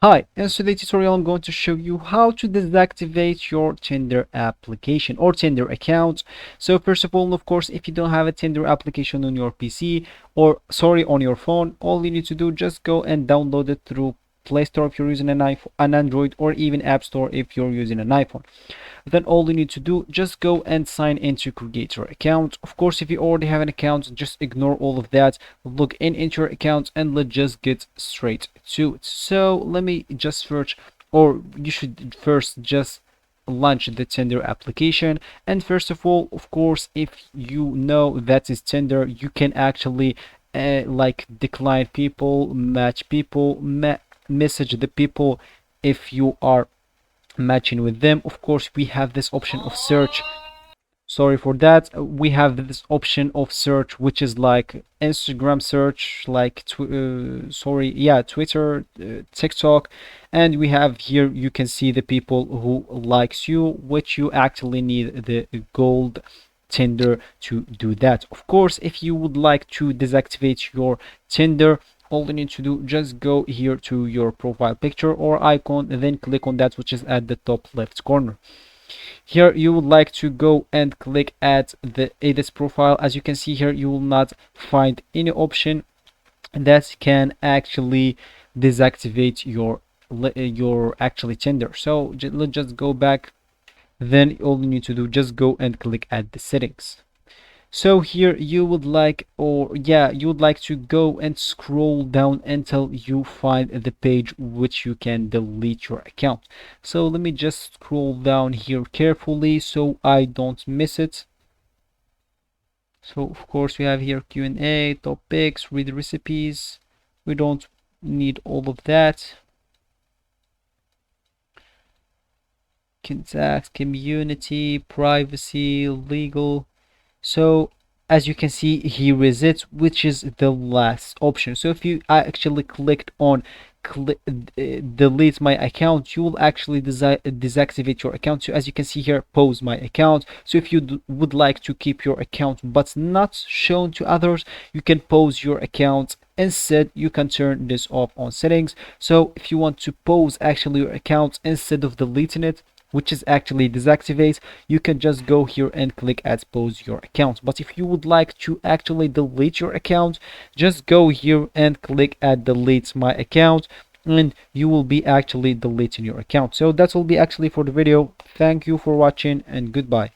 Hi, in today's tutorial I'm going to show you how to deactivate your Tinder application or Tinder account. So first of all, of course, if you don't have a Tinder application on your PC or sorry on your phone, all you need to do just go and download it through Play Store if you're using an iPhone, an Android, or even App Store if you're using an iPhone. Then all you need to do, just go and sign in to create your account. Of course, if you already have an account, just ignore all of that, log in into your account, and let's just get straight to it. So let me just search, or you should first just launch the Tinder application. And first of all, of course, if you know that is Tinder, you can actually like decline people, match people, message the people if you are matching with them. Of course, we have this option of search. Sorry for that. We have this option of search, which is like Instagram search, like Twitter, TikTok. And we have here, you can see the people who likes you, which you actually need the gold Tinder to do that. Of course, if you would like to deactivate your Tinder, all you need to do, just go here to your profile picture or icon and then click on that which is at the top left corner. Here you would like to go and click at the edit profile. As you can see here, you will not find any option that can actually deactivate your actually Tinder. So let's just go back. Then all you need to do, just go and click at the settings. So here you would like, you would like to go and scroll down until you find the page which you can delete your account. So let me just scroll down here carefully so I don't miss it. So of course we have here Q&A, topics, read recipes. We don't need all of that. Contact, community, privacy, legal. So as you can see, here is it, which is the last option. So if you actually clicked on delete my account, you will actually deactivate your account. So as you can see here, pause my account. So if you would like to keep your account but not shown to others, you can pause your account. Instead, you can turn this off on settings. So if you want to pause actually your account instead of deleting it, which is actually deactivate, you can just go here and click at pause your account. But if you would like to actually delete your account, just go here and click at delete my account, and you will be actually deleting your account. So that will be actually for the video. Thank you for watching and goodbye.